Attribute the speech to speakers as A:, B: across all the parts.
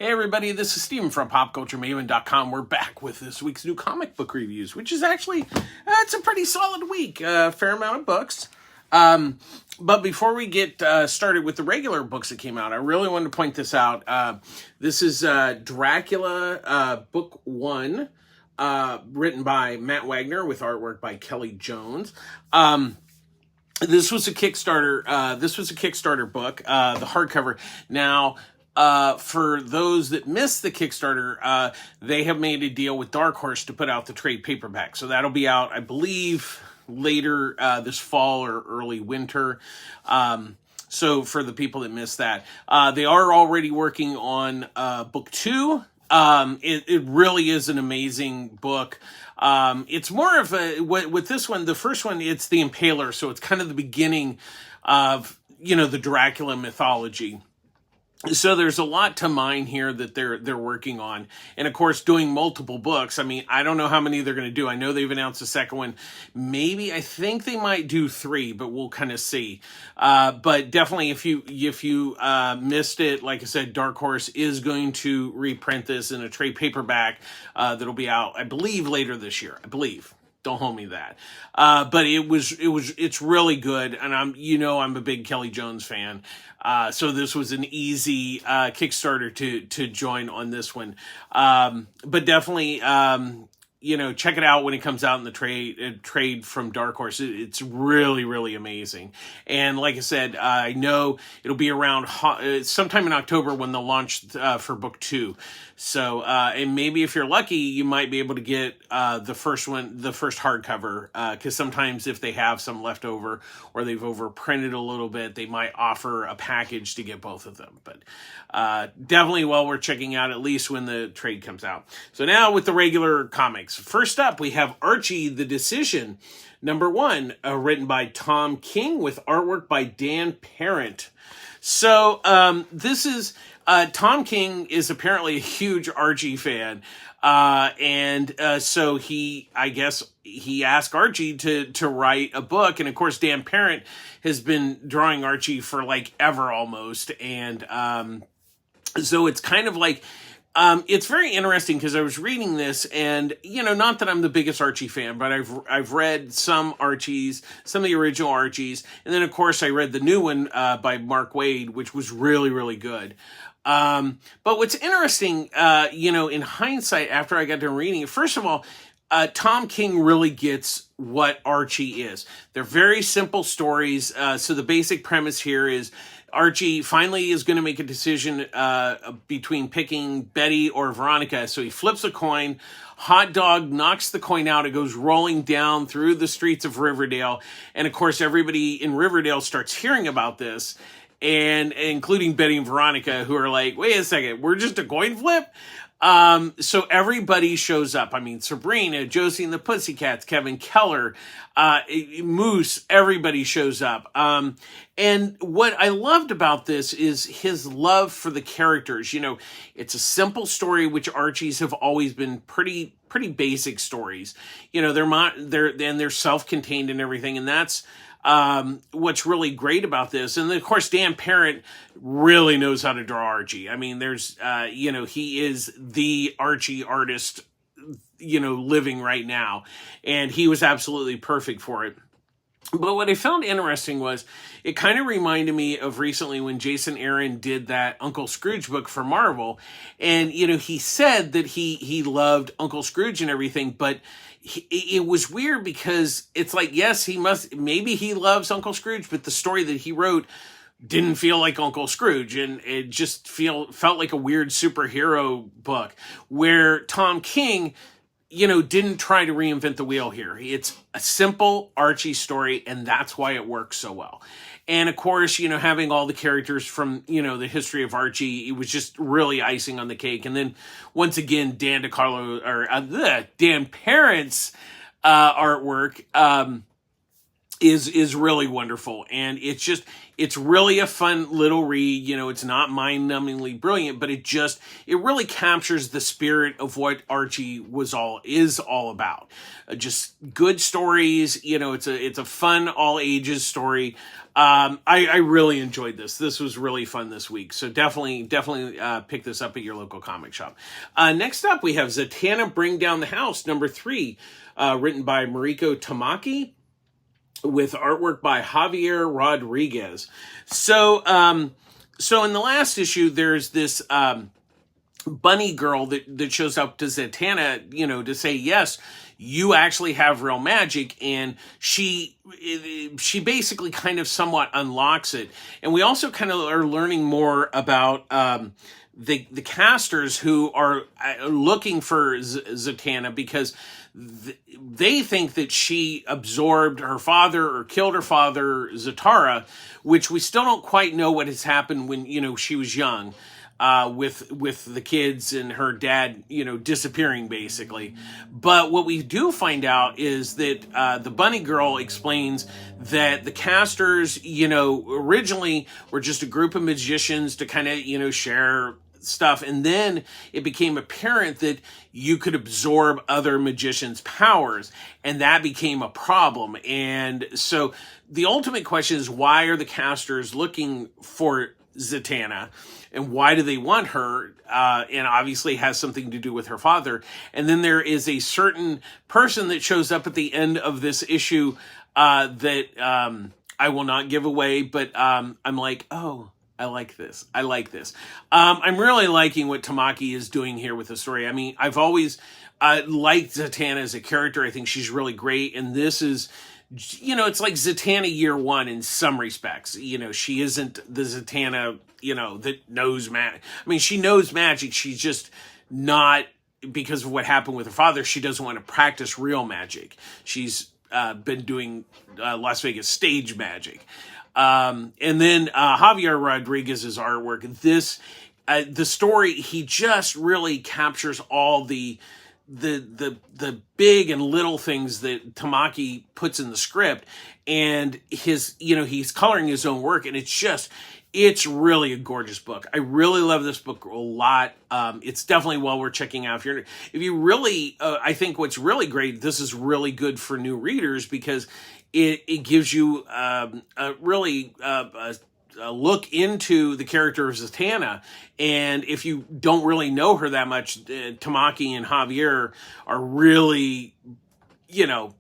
A: Hey everybody, this is Steven from PopCultureMaven.com. We're back with this week's new comic book reviews, which is actually, it's a pretty solid week. Fair amount of books. But before we get started with the regular books that came out, I really wanted to point this out. This is Dracula, Book 1, written by Matt Wagner with artwork by Kelly Jones. This was a Kickstarter. This was a Kickstarter book, the hardcover. Now, for those that missed the Kickstarter, they have made a deal with Dark Horse to put out the trade paperback. So that'll be out, I believe, later this fall or early winter. So for the people that missed that, they are already working on book 2. It really is an amazing book. It's more of a, with this one, the first one, it's the Impaler. So it's kind of the beginning of, the Dracula mythology. So there's a lot to mine here that they're working on. And of course, doing multiple books. I mean, I don't know how many they're going to do. I know they've announced a second one. I think they might do 3, but we'll kind of see. But definitely if you missed it, like I said, Dark Horse is going to reprint this in a trade paperback, that'll be out, I believe, later this year. I believe. Don't hold me that. But it's really good. And I'm a big Kelly Jones fan. So this was an easy, Kickstarter to join on this one. But definitely, check it out when it comes out in the trade from Dark Horse. It's really, really amazing. And like I said, I know it'll be around sometime in October when they'll launch for book 2. So, and maybe if you're lucky, you might be able to get the first hardcover, because sometimes if they have some left over or they've overprinted a little bit, they might offer a package to get both of them. But definitely well worth checking out, at least when the trade comes out. So now with the regular comics. First up, we have Archie, The Decision, number 1, written by Tom King with artwork by Dan Parent. So this is... Tom King is apparently a huge Archie fan. So he asked Archie to write a book. And of course, Dan Parent has been drawing Archie for like ever almost. And, so it's kind of like, it's very interesting because I was reading this and, not that I'm the biggest Archie fan, but I've read some Archies, some of the original Archies. And then of course I read the new one, by Mark Waid, which was really, really good. But what's interesting, in hindsight, after I got done reading it, first of all, Tom King really gets what Archie is. They're very simple stories. So the basic premise here is Archie finally is going to make a decision, between picking Betty or Veronica. So he flips a coin. Hot Dog knocks the coin out. It goes rolling down through the streets of Riverdale. And of course, everybody in Riverdale starts hearing about this. And including Betty and Veronica, who are like, wait a second, we're just a coin flip? So everybody shows up. I mean, Sabrina, Josie and the Pussycats, Kevin Keller, Moose, everybody shows up. And what I loved about this is his love for the characters. It's a simple story, which Archies have always been pretty basic stories. They're self-contained and everything. And that's, what's really great about this. And of course, Dan Parent really knows how to draw Archie. I mean, there's, he is the Archie artist, living right now. And he was absolutely perfect for it. But what I found interesting was it kind of reminded me of recently when Jason Aaron did that Uncle Scrooge book for Marvel. And, he said that he loved Uncle Scrooge and everything, but it was weird because it's like, yes, maybe he loves Uncle Scrooge, but the story that he wrote didn't feel like Uncle Scrooge. And it just felt like a weird superhero book where Tom King, didn't try to reinvent the wheel here. It's a simple Archie story, and that's why it works so well. And of course, having all the characters from, the history of Archie, it was just really icing on the cake. And then once again, Dan Parent's artwork. is really wonderful, and it's really a fun little read. You know, it's not mind-numbingly brilliant, but it really captures the spirit of what Archie is all about. Just good stories. You know, it's a fun all ages story. I really enjoyed this. This was really fun this week. So definitely pick this up at your local comic shop. Next up, we have Zatanna Bring Down the House, number 3, written by Mariko Tamaki, with artwork by Javier Rodriguez. So in the last issue, there's this bunny girl that shows up to Zatanna, you know, to say, yes, you actually have real magic, and she basically kind of somewhat unlocks it. And we also kind of are learning more about the casters who are looking for Zatanna, because they think that she absorbed her father or killed her father, Zatara, which we still don't quite know what has happened when, you know, she was young, with the kids and her dad, you know, disappearing basically. But what we do find out is that the bunny girl explains that the casters, you know, originally were just a group of magicians to kind of, you know, share stuff, and then it became apparent that you could absorb other magicians' powers, and that became a problem. And so the ultimate question is, why are the casters looking for Zatanna, and why do they want her? And obviously has something to do with her father. And then there is a certain person that shows up at the end of this issue that I will not give away, but I'm like, oh, I like this. I'm really liking what Tamaki is doing here with the story. I mean, I've always liked Zatanna as a character. I think she's really great. And this is, you know, it's like Zatanna year 1 in some respects. You know, she isn't the Zatanna, you know, that knows magic. I mean, she knows magic. She's just not, because of what happened with her father, she doesn't want to practice real magic. She's been doing Las Vegas stage magic. And then Javier Rodriguez's artwork. The story, he just really captures all the big and little things that Tamaki puts in the script, and he's coloring his own work, and it's really a gorgeous book. I really love this book a lot. It's definitely well worth checking out. If you really, I think what's really great, this is really good for new readers, because it gives you a look into the character of Zatanna. And if you don't really know her that much, Tamaki and Javier are really, you know,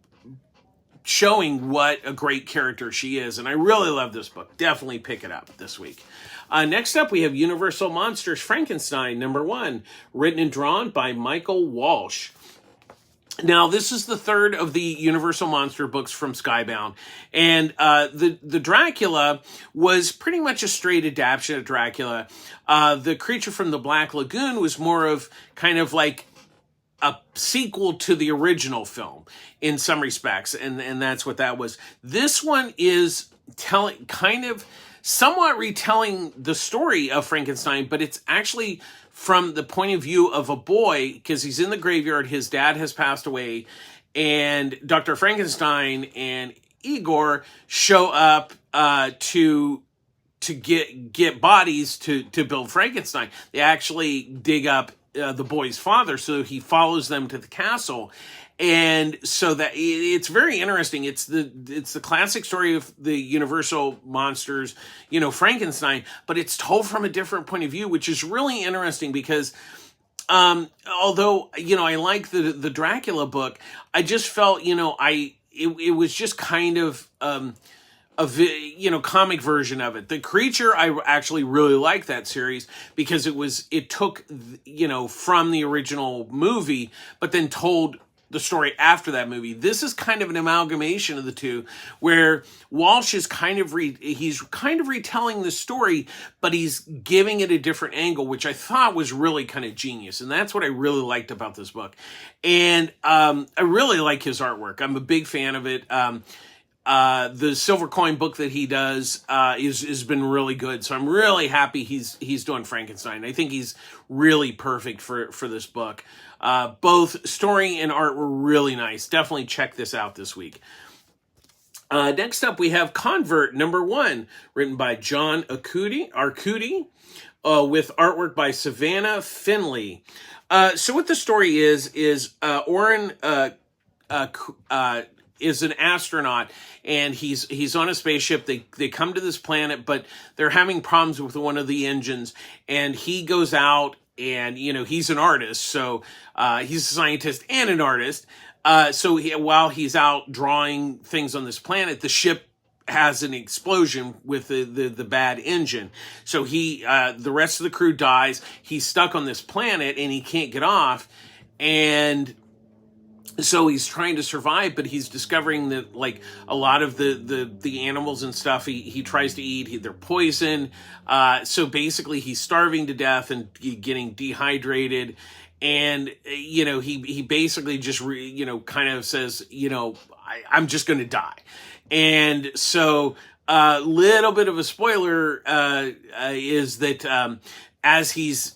A: showing what a great character she is. And I really love this book. Definitely pick it up this week. Next up, we have Universal Monsters Frankenstein, number 1, written and drawn by Michael Walsh. Now, this is the third of the Universal Monster books from Skybound, and the Dracula was pretty much a straight adaptation of Dracula. The Creature from the Black Lagoon was more of kind of like a sequel to the original film in some respects, and that's what that was. This one is somewhat retelling the story of Frankenstein, but it's actually from the point of view of a boy, because he's in the graveyard, his dad has passed away, and Dr. Frankenstein and Igor show up to get bodies to build Frankenstein. They actually dig up the boy's father, so he follows them to the castle. And so that it's very interesting. It's the classic story of the Universal Monsters, you know, Frankenstein, but it's told from a different point of view, which is really interesting because, although, you know, I like the Dracula book, I just felt, you know, it was just kind of, comic version of it. The Creature, I actually really like that series because it took, you know, from the original movie, but then told the story after that movie. This is kind of an amalgamation of the two, where Walsh is he's kind of retelling the story, but he's giving it a different angle, which I thought was really kind of genius. And that's what I really liked about this book. And I really like his artwork. I'm a big fan of it. The Silver Coin book that he does has been really good. So I'm really happy he's doing Frankenstein. I think he's really perfect for this book. Both story and art were really nice. Definitely check this out this week. Next up, we have Convert #1, written by John Arcudi, with artwork by Savannah Finley. So what the story is Oren is an astronaut, and he's on a spaceship. They come to this planet, but they're having problems with one of the engines, and he goes out, and he's an artist, so he's a scientist and an artist. While he's out drawing things on this planet, the ship has an explosion with the bad engine. So the rest of the crew dies. He's stuck on this planet and he can't get off. And so he's trying to survive, but he's discovering that like a lot of the animals and stuff he tries to eat, they're poison. So basically he's starving to death and getting dehydrated. And, he basically just, kind of says, I'm just going to die. And so a little bit of a spoiler is that as he's,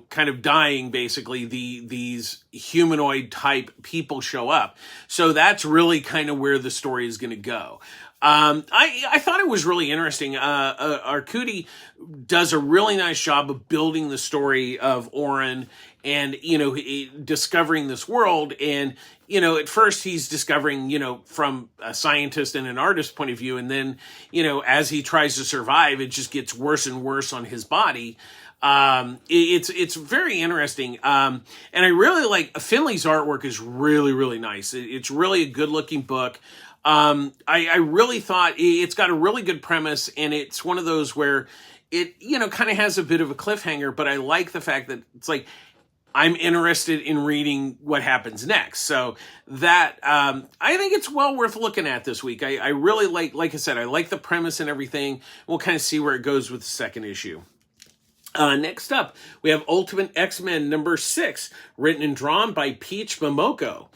A: kind of dying, basically, these humanoid type people show up. So that's really kind of where the story is going to go. I thought it was really interesting. Arcudi does a really nice job of building the story of Oren and, discovering this world. And, at first he's discovering, from a scientist and an artist point of view. And then, as he tries to survive, it just gets worse and worse on his body. It's very interesting. And I really like Finley's artwork is really, really nice. It's really a good looking book. I really thought it's got a really good premise, and it's one of those where it, kind of has a bit of a cliffhanger, but I like the fact that it's like, I'm interested in reading what happens next. So that, I think it's well worth looking at this week. I really like I said, I like the premise and everything. We'll kind of see where it goes with the second issue. Next up, we have Ultimate X-Men #6, written and drawn by Peach Momoko.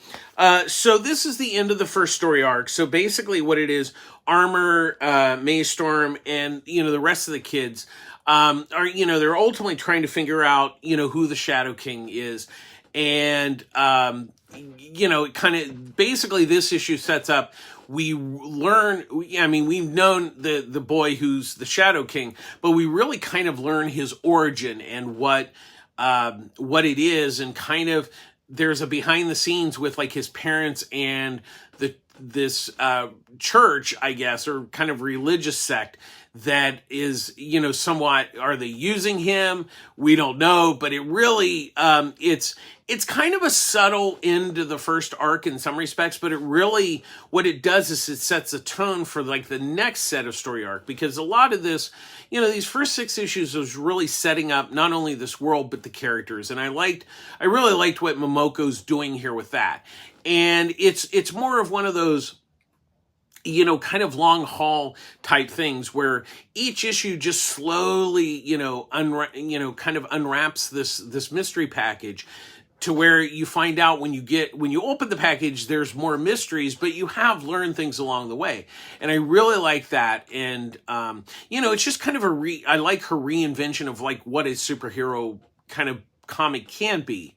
A: So this is the end of the first story arc. So basically what it is, Armor, Maystorm, and, the rest of the kids are, they're ultimately trying to figure out, who the Shadow King is. And, kind of basically this issue sets up, we learn, we've known the boy who's the Shadow King, but we really kind of learn his origin and what it is, and kind of there's a behind the scenes with like his parents and this church, I guess, or kind of religious sect that is, somewhat, are they using him? We don't know, but it really, it's kind of a subtle end to the first arc in some respects, but it really, what it does is it sets a tone for like the next set of story arc, because a lot of this, these first 6 issues was really setting up not only this world, but the characters. And I really liked what Momoko's doing here with that. And it's more of one of those, kind of long haul type things where each issue just slowly, kind of unwraps this mystery package to where you find out when you open the package, there's more mysteries, but you have learned things along the way. And I really like that. And, it's just kind of I like her reinvention of like what a superhero kind of comic can be.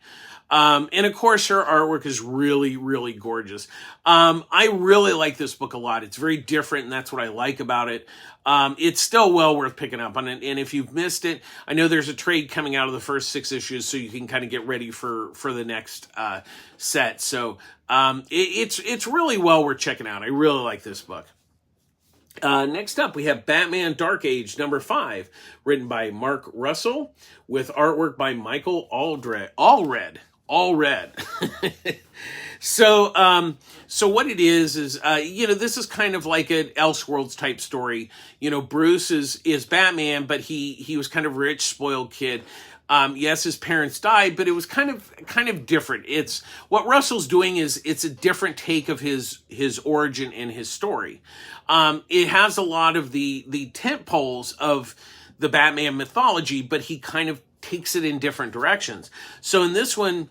A: And of course, her artwork is really, really gorgeous. I really like this book a lot. It's very different, and that's what I like about it. It's still well worth picking up on it. And if you've missed it, I know there's a trade coming out of the first 6 issues, so you can kind of get ready for the next set. So it's really well worth checking out. I really like this book. Next up, we have Batman Dark Age #5, written by Mark Russell, with artwork by Michael Allred. So what it is, this is kind of like an Elseworlds type story. Bruce is Batman, but he was kind of a rich, spoiled kid. Yes, his parents died, but it was kind of different. It's what Russell's doing is it's a different take of his origin and his story. It has a lot of the tent poles of the Batman mythology, but he kind of takes it in different directions. So in this one,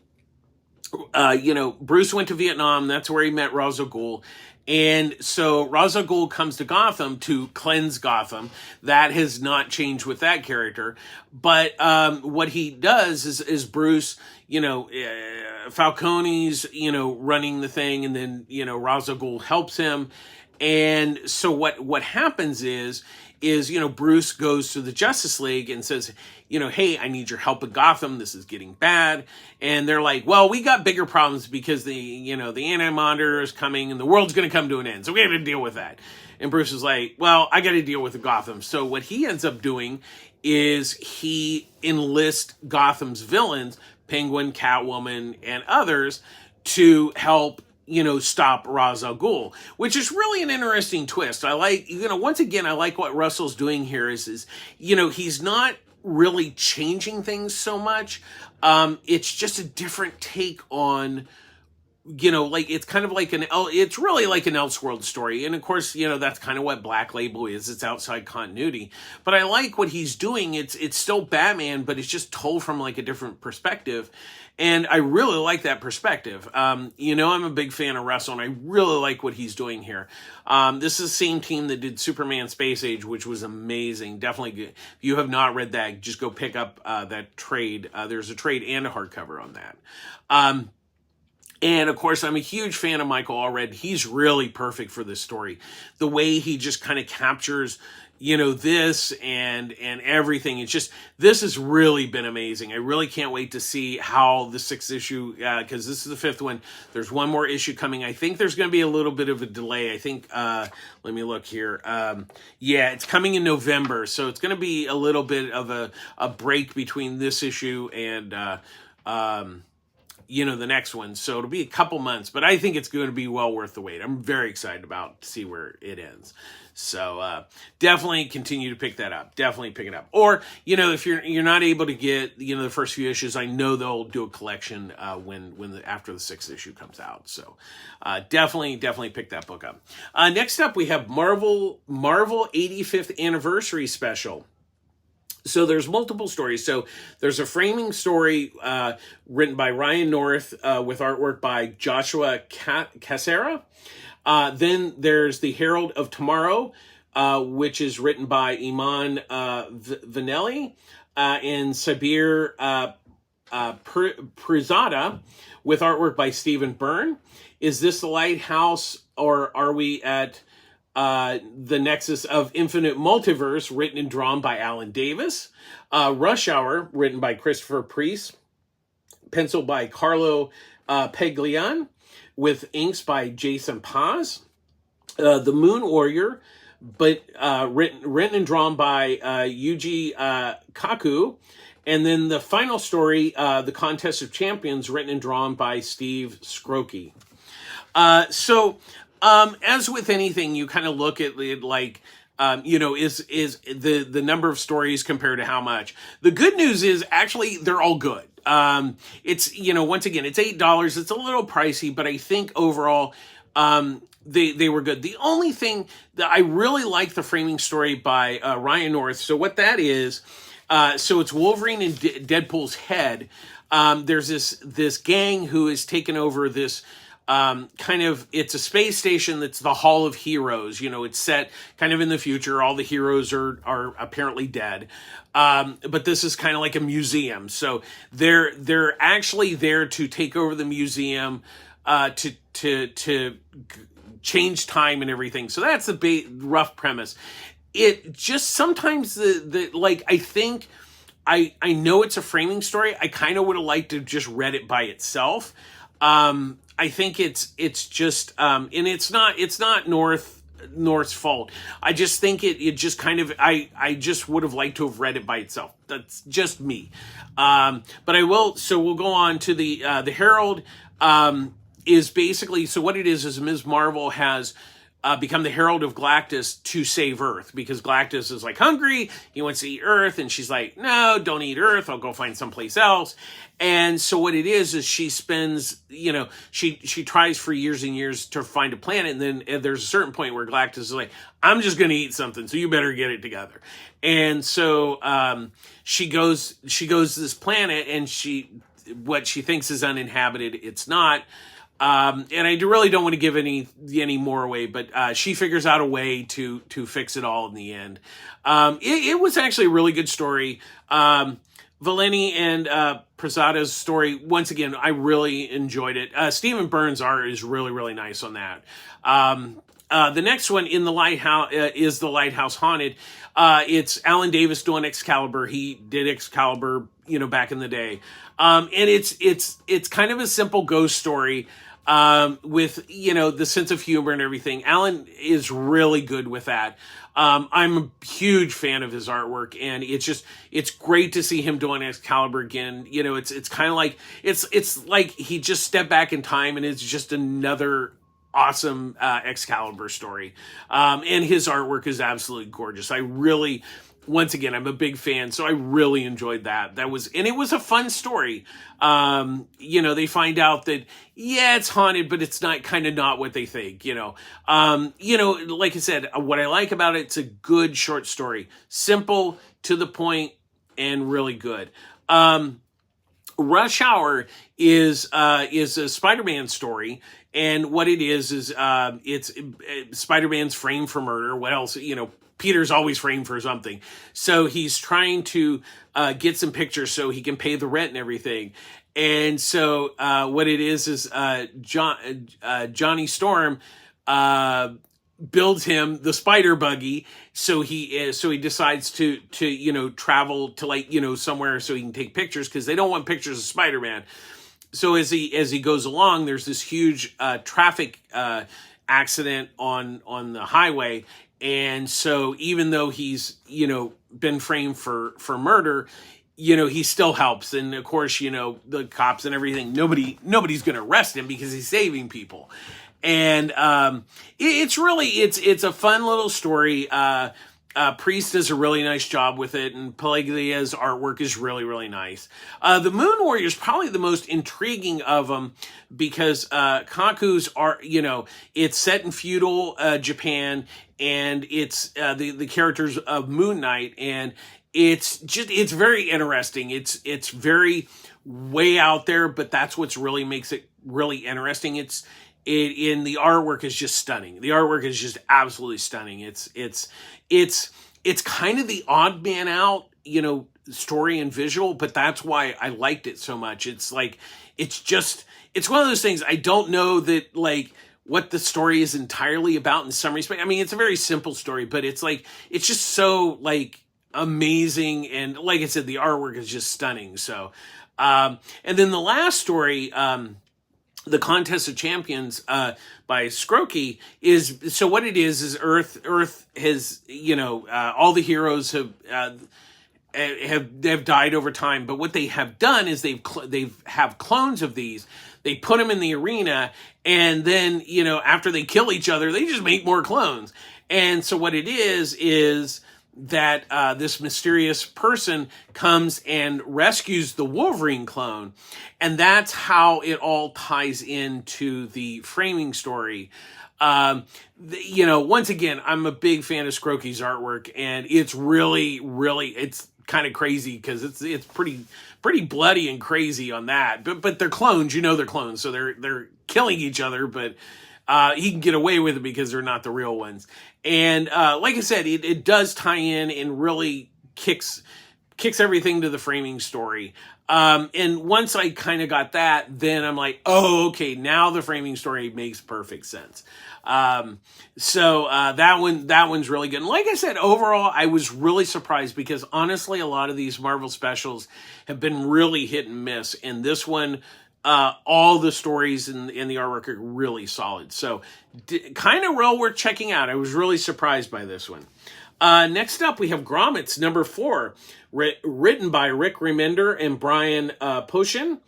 A: Bruce went to Vietnam. That's where he met Ra's al Ghul. And so Ra's al Ghul comes to Gotham to cleanse Gotham. That has not changed with that character. But what he does is Bruce, Falcone's, running the thing. And then, Ra's al Ghul helps him. And so what happens is, Bruce goes to the Justice League and says, hey, I need your help in Gotham. This is getting bad. And they're like, well, we got bigger problems because the Anti-Monitor is coming and the world's going to come to an end. So we have to deal with that. And Bruce is like, well, I got to deal with the Gotham. So what he ends up doing is he enlists Gotham's villains, Penguin, Catwoman, and others, to help stop Ra's al Ghul, which is really an interesting twist. I like, once again, I like what Russell's doing here is he's not really changing things so much. It's just a different take on, it's kind of like it's really like an Elseworld story. And of course, that's kind of what Black Label is. It's outside continuity. But I like what he's doing. It's still Batman, but it's just told from like a different perspective. And I really like that perspective. I'm a big fan of Russell, and I really like what he's doing here. This is the same team that did Superman Space Age, which was amazing. Definitely good. If you have not read that, just go pick up that trade. There's a trade and a hardcover on that. And of course, I'm a huge fan of Michael Allred. He's really perfect for this story. The way he just kind of captures, this and everything. It's just, this has really been amazing. I really can't wait to see how the 6th issue, because this is the 5th one. There's one more issue coming. I think there's going to be a little bit of a delay. I think, let me look here. It's coming in November. So it's going to be a little bit of a break between this issue and, the next one. So it'll be a couple months, but I think it's going to be well worth the wait. I'm very excited to see where it ends. So definitely continue to pick that up. Definitely pick it up. Or, if you're not able to get, the first few issues, I know they'll do a collection after the 6th issue comes out. So definitely pick that book up. Next up, we have Marvel 85th Anniversary Special. So there's multiple stories. So there's a framing story written by Ryan North with artwork by Joshua Cassera. Then there's The Herald of Tomorrow, which is written by Iman Vanelli and Sabir Pirzada with artwork by Stephen Byrne. Is This the Lighthouse, or are we at the Nexus of Infinite Multiverse, written and drawn by Alan Davis. Rush Hour, written by Christopher Priest, penciled by Carlo Peglian, with inks by Jason Paz. The Moon Warrior, but written and drawn by Yuji Kaku. And then the final story, The Contest of Champions, written and drawn by Steve Skroke. As with anything, you kind of look at it like, is the number of stories compared to how much. The good news is actually they're all good. It's, once again, it's $8. It's a little pricey, but I think overall, they were good. The only thing that I really like, the framing story by Ryan North. So what that is, so it's Wolverine and Deadpool's head. There's this gang who has taken over this it's a space station that's the Hall of Heroes. It's set kind of in the future. All the heroes are apparently dead. But this is kind of like a museum. So they're actually there to take over the museum, to change time and everything. So that's the rough premise. It just sometimes I think I know it's a framing story. I kind of would have liked to just read it by itself. I think it's just, and it's not North's fault. I just think it just kind of, I just would have liked to have read it by itself. That's just me. But I will, so we'll go on to the Herald, is basically, so what it is Ms. Marvel has become the Herald of Galactus to save Earth, because Galactus is like hungry, he wants to eat Earth, and she's like, no, don't eat Earth, I'll go find someplace else. And so what it is she spends, she tries for years and years to find a planet, and then there's a certain point where Galactus is like, I'm just going to eat something, so you better get it together. And so she goes to this planet, and what she thinks is uninhabited, it's not. And I really don't want to give any more away, but she figures out a way to fix it all in the end. It was actually a really good story. Valeni and Prasada's story, once again, I really enjoyed it. Stephen Byrne's art is really, really nice on that. The next one in the lighthouse is The Lighthouse Haunted. It's Alan Davis doing Excalibur. He did Excalibur, back in the day. And it's kind of a simple ghost story, with, the sense of humor and everything. Alan is really good with that. I'm a huge fan of his artwork, and it's great to see him doing Excalibur again. It's kind of like, it's like he just stepped back in time, and it's just another awesome Excalibur story. And his artwork is absolutely gorgeous. Once again, I'm a big fan, so I really enjoyed that. And it was a fun story. They find out that, it's haunted, but it's not what they think, like I said, what I like about it, it's a good short story. Simple, to the point, and really good. Rush Hour is a Spider-Man story. And what it is it's Spider-Man's framed for murder. What else? Peter's always framed for something. So he's trying to get some pictures so he can pay the rent and everything. And so what it is Johnny Storm builds him the spider buggy. So he decides to travel to somewhere so he can take pictures, because they don't want pictures of Spider-Man. So as he goes along, there's this huge traffic accident on the highway. And so even though he's, been framed for murder, he still helps. And of course, the cops and everything, nobody's going to arrest him because he's saving people. And it's a fun little story. Priest does a really nice job with it, and Pelagia's artwork is really, really nice. The Moon Warrior is probably the most intriguing of them, because Kaku's art, it's set in feudal Japan, and it's the characters of Moon Knight, and it's very interesting. It's very way out there, but that's what's really makes it really interesting. In the artwork is just stunning. The artwork is just absolutely stunning. It's kind of the odd man out, story and visual, but that's why I liked it so much. It's one of those things. I don't know that what the story is entirely about in some respect. I mean, it's a very simple story, but it's just so amazing. And like I said, the artwork is just stunning. So, and then the last story, The Contest of Champions by Scrokey is, so what it is Earth has, all the heroes have died over time, but what they have done is they have clones of these. They put them in the arena, and then, after they kill each other, they just make more clones. And so what it is that this mysterious person comes and rescues the Wolverine clone. And that's how it all ties into the framing story. Once again, I'm a big fan of Scrokey's artwork, and it's really, really, it's kind of crazy, because it's pretty bloody and crazy on that. But they're clones, they're clones, so they're killing each other, but he can get away with it because they're not the real ones. And like I said, it does tie in and really kicks everything to the framing story. And once I kind of got that, then I'm like, oh, okay, now the framing story makes perfect sense. So that one's really good. And like I said, overall, I was really surprised, because honestly, a lot of these Marvel specials have been really hit and miss. And this one, all the stories and the artwork are really solid. So kind of well worth checking out. I was really surprised by this one. Next up, we have Grommets, number 4, written by Rick Remender and Brian Posehn,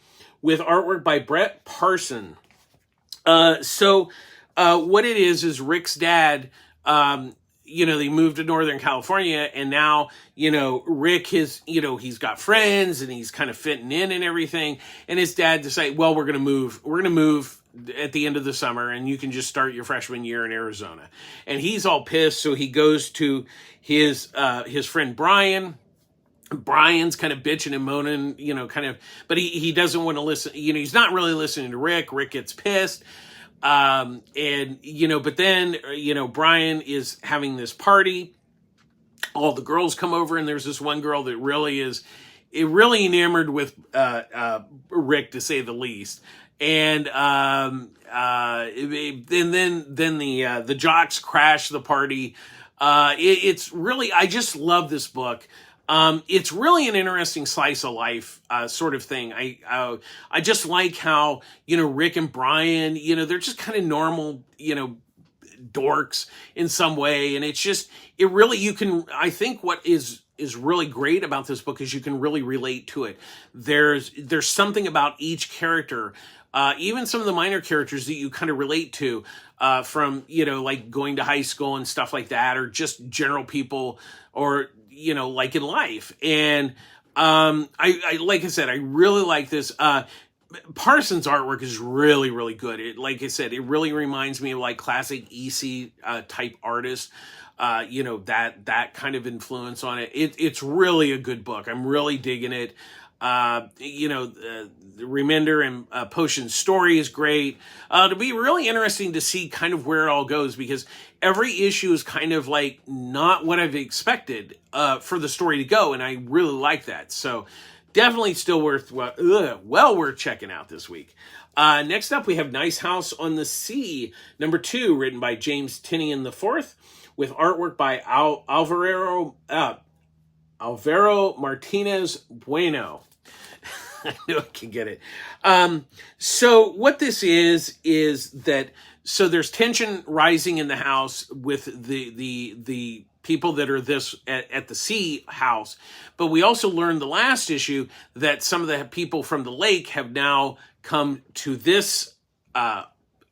A: with artwork by Brett Parson. So what it is Rick's dad, they moved to Northern California, and now, Rick he's got friends, and he's kind of fitting in and everything. And his dad decided, well, we're going to move at the end of the summer, and you can just start your freshman year in Arizona. And he's all pissed. So he goes to his friend Brian. Brian's kind of bitching and moaning, but he doesn't want to listen. He's not really listening to Rick. Rick gets pissed. But then, Brian is having this party. All the girls come over, and there's this one girl that really is really enamored with Rick, to say the least. and then the jocks crash the party. It's really, I just love this book. It's really an interesting slice of life sort of thing. I just like how, Rick and Brian, they're just kind of normal, dorks in some way, and I think what is really great about this book is you can really relate to it. There's something about each character, even some of the minor characters that you kind of relate to, from like going to high school and stuff like that, or just general people, or like in life. And I like I said, I really like this. Parsons' artwork is really, really good. Like I said, it really reminds me of like classic EC type artists. That kind of influence on it. It's really a good book. I'm really digging it. The Remender and Potion's story is great. It'll be really interesting to see kind of where it all goes, because every issue is kind of like not what I've expected for the story to go, and I really like that. So definitely still worth checking out this week. Next up, we have Nice House on the Sea, number 2, written by James Tynion IV, with artwork by Alvaro Martinez Bueno. I knew I could get it. So what this is that, so there's tension rising in the house with the people that are at the sea house, but we also learned the last issue that some of the people from the lake have now come to this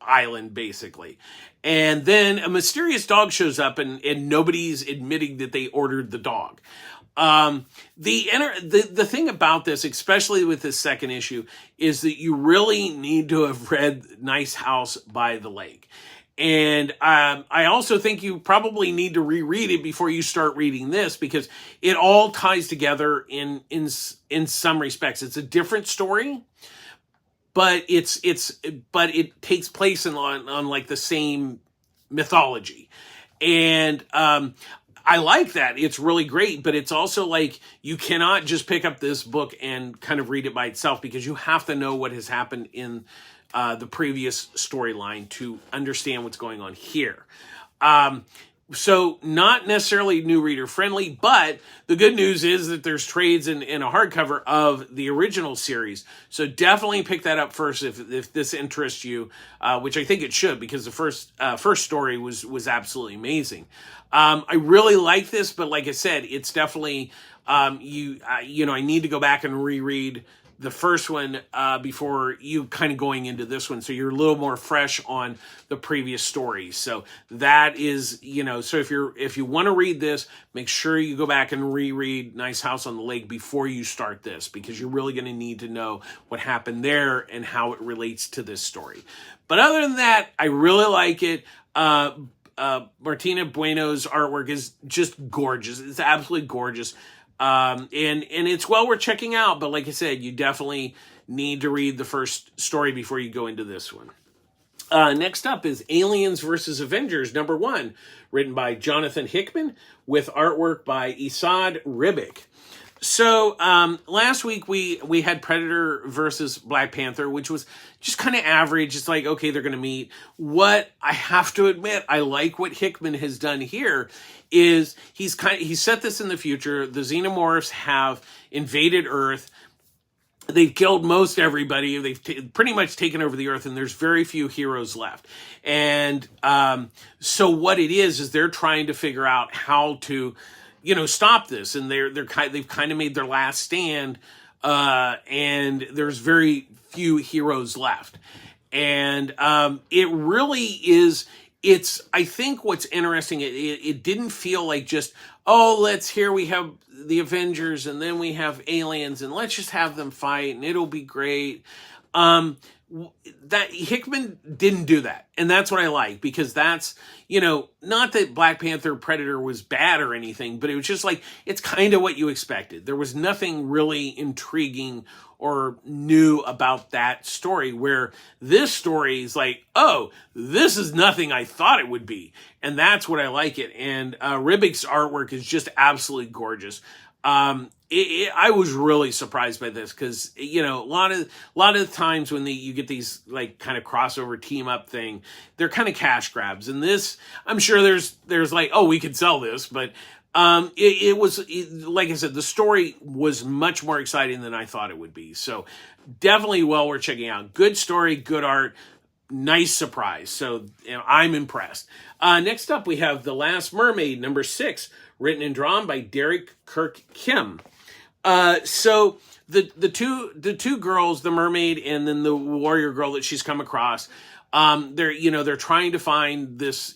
A: island, basically. And then a mysterious dog shows up, and nobody's admitting that they ordered the dog. The thing about this, especially with this second issue, is that you really need to have read Nice House by the Lake. And I also think you probably need to reread it before you start reading this, because it all ties together in some respects. It's a different story, but it takes place on like the same mythology. And I like that. It's really great, but it's also like you cannot just pick up this book and kind of read it by itself, because you have to know what has happened in the previous storyline to understand what's going on here. So not necessarily new reader friendly, but the good news is that there's trades in a hardcover of the original series. So definitely pick that up first if this interests you, which I think it should, because the first story was absolutely amazing. I really like this, but like I said, it's definitely, I need to go back and reread the first one before you kind of going into this one, so you're a little more fresh on the previous stories. So that is, so if you want to read this, make sure you go back and reread Nice House on the Lake before you start this, because you're really going to need to know what happened there and how it relates to this story. But other than that, I really like it. Martina Bueno's artwork is just gorgeous. It's absolutely gorgeous. And it's well worth checking out, but like I said, you definitely need to read the first story before you go into this one. Next up is Aliens vs. Avengers, number 1, written by Jonathan Hickman, with artwork by Esad Ribic. So last week we had Predator versus Black Panther, which was just kind of average. It's like, okay, they're going to meet. What I have to admit, I like what Hickman has done here is he set this in the future. The Xenomorphs have invaded Earth. They've killed most everybody. They've pretty much taken over the Earth, and there's very few heroes left. And so what it is they're trying to figure out how to stop this, and they've kind of made their last stand, and there's very few heroes left, and it really is. I think what's interesting, it didn't feel like just, here we have the Avengers and then we have aliens and let's just have them fight and it'll be great. That Hickman didn't do that. And that's what I like, because that's, not that Black Panther Predator was bad or anything, but it was just like, it's kind of what you expected. There was nothing really intriguing or new about that story, where this story is like, this is nothing I thought it would be. And that's what I like it. And Ribic's artwork is just absolutely gorgeous. I was really surprised by this because a lot of times when you get these like kind of crossover team up thing, they're kind of cash grabs. And this, I'm sure there's like, oh, we could sell this, but like I said, the story was much more exciting than I thought it would be. So definitely well worth checking out. Good story, good art. Nice surprise. So I'm impressed. Next up, we have The Last Mermaid, number 6, written and drawn by Derek Kirk Kim. So the two girls, the mermaid and then the warrior girl that she's come across, they're trying to find this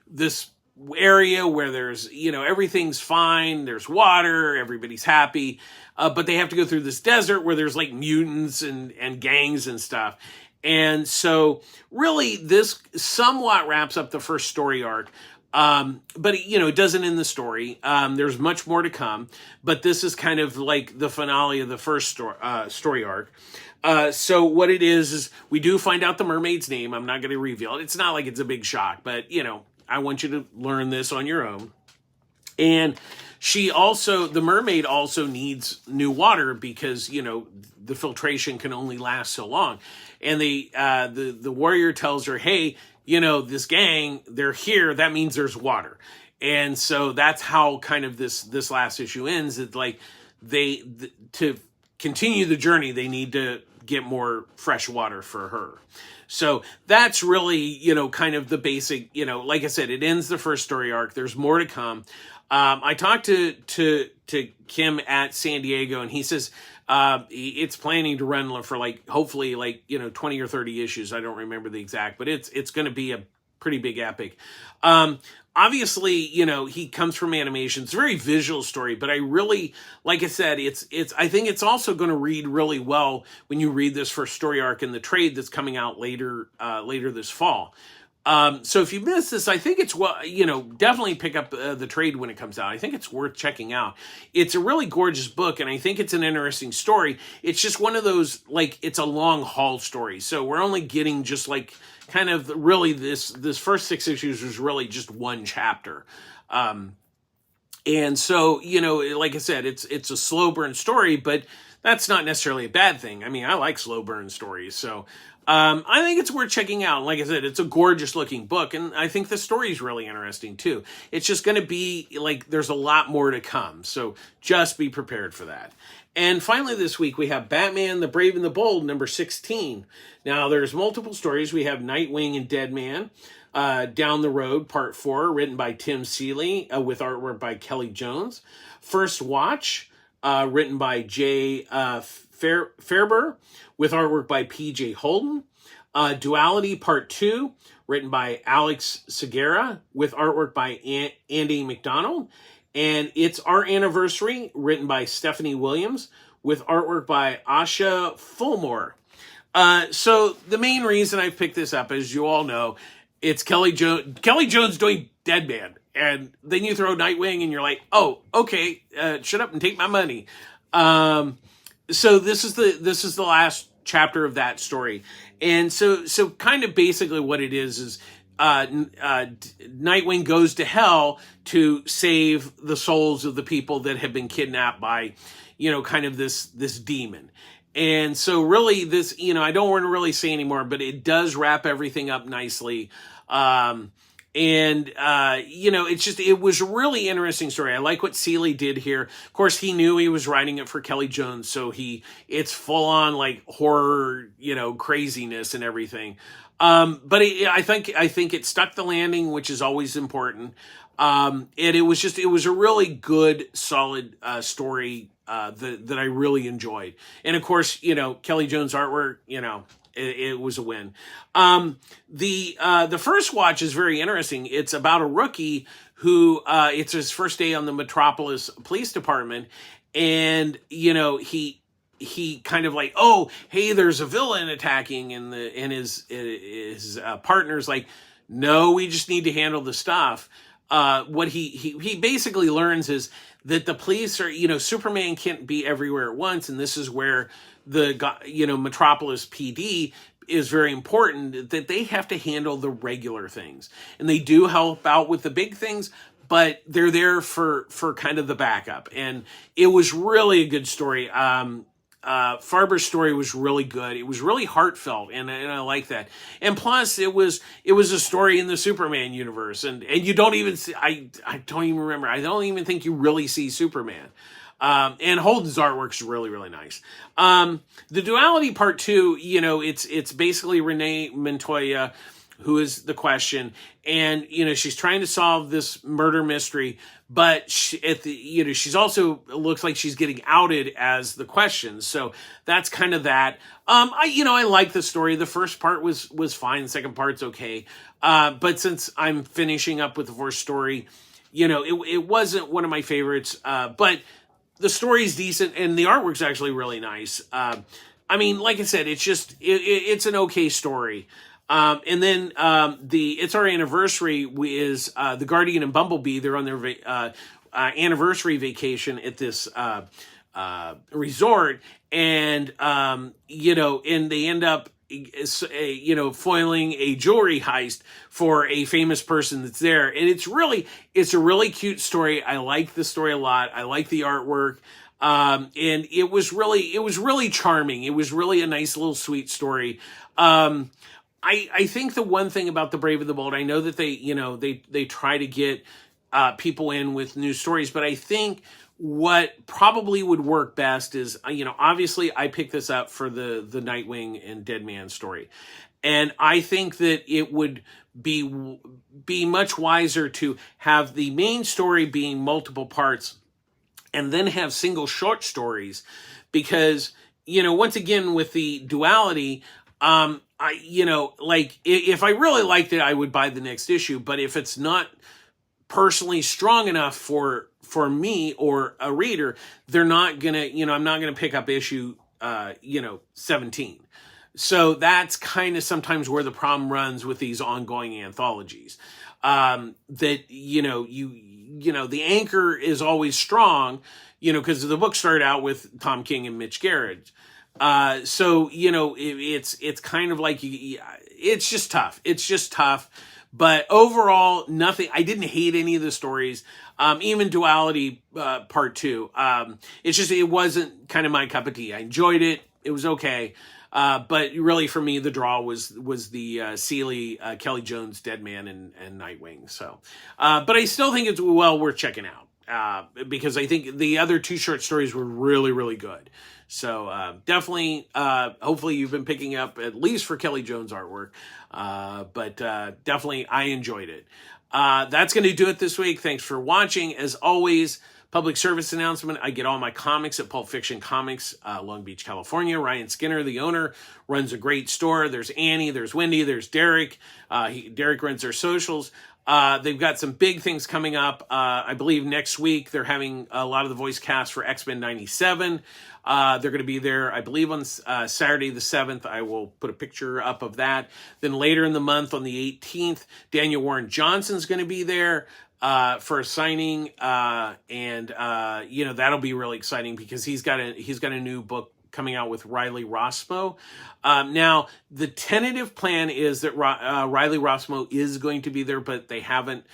A: this area where there's everything's fine, there's water, everybody's happy, but they have to go through this desert where there's like mutants and gangs and stuff. And so really this somewhat wraps up the first story arc. But it doesn't end the story. There's much more to come, but this is kind of like the finale of the first story arc. So what it is we do find out the mermaid's name. I'm not going to reveal it. It's not like it's a big shock, but I want you to learn this on your own. And the mermaid also needs new water because, the filtration can only last so long. And the warrior tells her, hey, this gang, they're here. That means there's water. And so that's how kind of this last issue ends. It's like to continue the journey, they need to get more fresh water for her. So that's really, kind of the basic, like I said, it ends the first story arc. There's more to come. I talked to Kim at San Diego, and he says it's planning to run for hopefully 20 or 30 issues. I don't remember the exact, but it's going to be a pretty big epic. Obviously, he comes from animation. It's a very visual story, but I really, like I said, I think it's also going to read really well when you read this first story arc in the trade that's coming out later this fall. So if you missed this, I think it's definitely pick up the trade when it comes out. I think it's worth checking out. It's a really gorgeous book, and I think it's an interesting story. It's just one of those, it's a long haul story. So we're only getting just kind of really this first 6 issues was really just one chapter. And so, like I said, it's a slow burn story, but that's not necessarily a bad thing. I mean, I like slow burn stories. So, I think it's worth checking out. Like I said, it's a gorgeous looking book, and I think the story is really interesting too. It's just going to be there's a lot more to come. So just be prepared for that. And finally this week we have Batman, the Brave and the Bold, number 16. Now there's multiple stories. We have Nightwing and Deadman, Down the Road, Part 4, written by Tim Seeley, with artwork by Kelly Jones. First Watch, written by Jay Fairber, with artwork by P.J. Holden. Duality Part 2, written by Alex Segura, with artwork by Andy McDonald. And It's Our Anniversary, written by Stephanie Williams, with artwork by Asha Fulmore. So the main reason I picked this up, as you all know, it's Kelly Jones doing Deadman. And then you throw Nightwing and you're like, oh, okay, shut up and take my money. So this is the last chapter of that story. And so kind of basically what it is Nightwing goes to hell to save the souls of the people that have been kidnapped by, kind of this demon. And so really this, I don't want to really say anymore, but it does wrap everything up nicely. It was a really interesting story. I like what Seeley did here. Of course, he knew he was writing it for Kelly Jones, so it's full on horror, craziness and everything. But I think it stuck the landing, which is always important. And it was a really good, solid story that I really enjoyed. And of course, Kelly Jones artwork, it was a win. The First Watch is very interesting. It's about a rookie who it's his first day on the Metropolis Police Department, and he kind of oh, hey, there's a villain attacking, and his partner's like, no, we just need to handle the stuff. What he basically learns is that the police are, Superman can't be everywhere at once, and this is where the Metropolis PD is very important, that they have to handle the regular things, and they do help out with the big things, but they're there for kind of the backup. And it was really a good story. Farber's story was really good. It was really heartfelt, and I like that. And plus, it was a story in the Superman universe, and you don't even see, I don't even remember. I don't even think you really see Superman. And Holden's artwork's really, really nice. The Duality Part 2, it's basically Renee Montoya, who is the question, and she's trying to solve this murder mystery, but she's also, it looks like she's getting outed as the question. So that's kind of that. I like the story. The first part was fine. The second part's okay. But since I'm finishing up with the first story, it wasn't one of my favorites. But the story's decent, and the artwork's actually really nice. Like I said, it's an okay story. And then It's Our Anniversary is the Guardian and Bumblebee. They're on their anniversary vacation at this resort, and and they end up foiling a jewelry heist for a famous person that's there. And it's a really cute story. I like the story a lot. I like the artwork. And it was really charming. It was really a nice little sweet story. I think the one thing about The Brave and the Bold, I know that they try to get people in with new stories, but I think what probably would work best is, obviously I picked this up for the Nightwing and Deadman story. And I think that it would be much wiser to have the main story being multiple parts and then have single short stories, because, once again, with the duality, if I really liked it, I would buy the next issue. But if it's not personally strong enough for me or a reader, they're not gonna, I'm not gonna pick up issue, 17. So that's kind of sometimes where the problem runs with these ongoing anthologies. The anchor is always strong, because the book started out with Tom King and Mitch Garrett. It's kind of like it's just tough. It's just tough. But overall, nothing. I didn't hate any of the stories. Even Duality Part 2. It wasn't kind of my cup of tea. I enjoyed it. It was okay. But really, for me, the draw was the Seeley, Kelly Jones, Deadman, and Nightwing. So, but I still think it's well worth checking out. Because I think the other two short stories were really, really good. So definitely, hopefully you've been picking up at least for Kelly Jones artwork. But definitely I enjoyed it. That's going to do it this week. Thanks for watching. As always, public service announcement. I get all my comics at Pulp Fiction Comics, Long Beach, California. Ryan Skinner, the owner, runs a great store. There's Annie, there's Wendy, there's Derek. Derek runs their socials. They've got some big things coming up. I believe next week they're having a lot of the voice cast for X-Men 97. They're going to be there, I believe, on Saturday the 7th. I will put a picture up of that. Then later in the month, on the 18th, Daniel Warren Johnson's going to be there for a signing. That'll be really exciting because he's got a new book coming out with Riley Rossmo. Now, the tentative plan is that Riley Rossmo is going to be there, but they haven't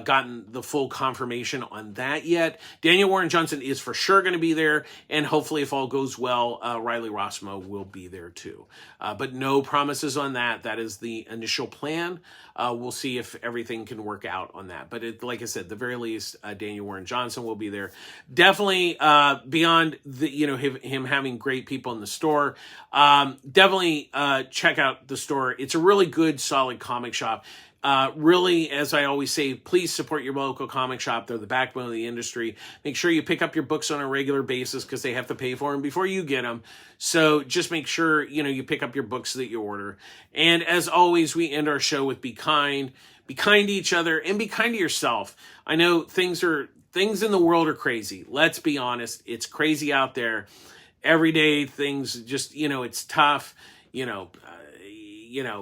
A: gotten the full confirmation on that yet. Daniel Warren Johnson is for sure going to be there, and hopefully, if all goes well, Riley Rossmo will be there too. But no promises on that. That is the initial plan. We'll see if everything can work out on that. But like I said, at the very least, Daniel Warren Johnson will be there. Definitely beyond him having great people in the store. Definitely check out the store. It's a really good, solid comic shop. Really, as I always say, please support your local comic shop. They're the backbone of the industry. Make sure you pick up your books on a regular basis because they have to pay for them before you get them. So just make sure, you pick up your books that you order. And as always, we end our show with be kind to each other, and be kind to yourself. I know things in the world are crazy. Let's be honest. It's crazy out there. Every day things just, it's tough,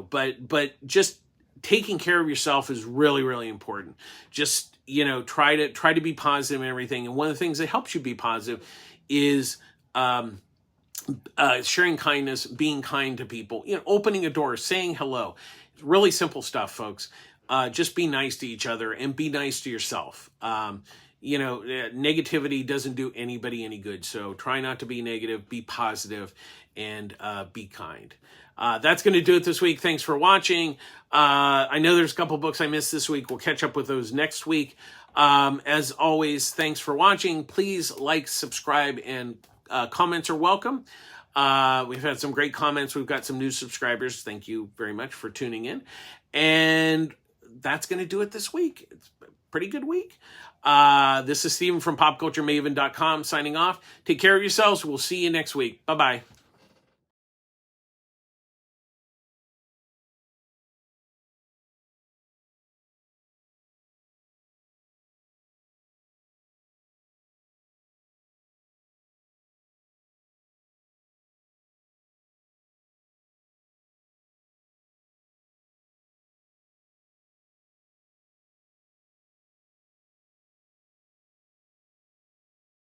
A: but just taking care of yourself is really, really important. Just, try to be positive and everything. And one of the things that helps you be positive is sharing kindness, being kind to people, opening a door, saying hello. It's really simple stuff, folks. just be nice to each other and be nice to yourself. Negativity doesn't do anybody any good. So try not to be negative, be positive, and be kind. That's going to do it this week. Thanks for watching. I know there's a couple books I missed this week. We'll catch up with those next week. As always, thanks for watching. Please like, subscribe, and comments are welcome. We've had some great comments. We've got some new subscribers. Thank you very much for tuning in. And that's going to do it this week. It's a pretty good week. This is Stephen from PopCultureMaven.com signing off. Take care of yourselves. We'll see you next week. Bye-bye.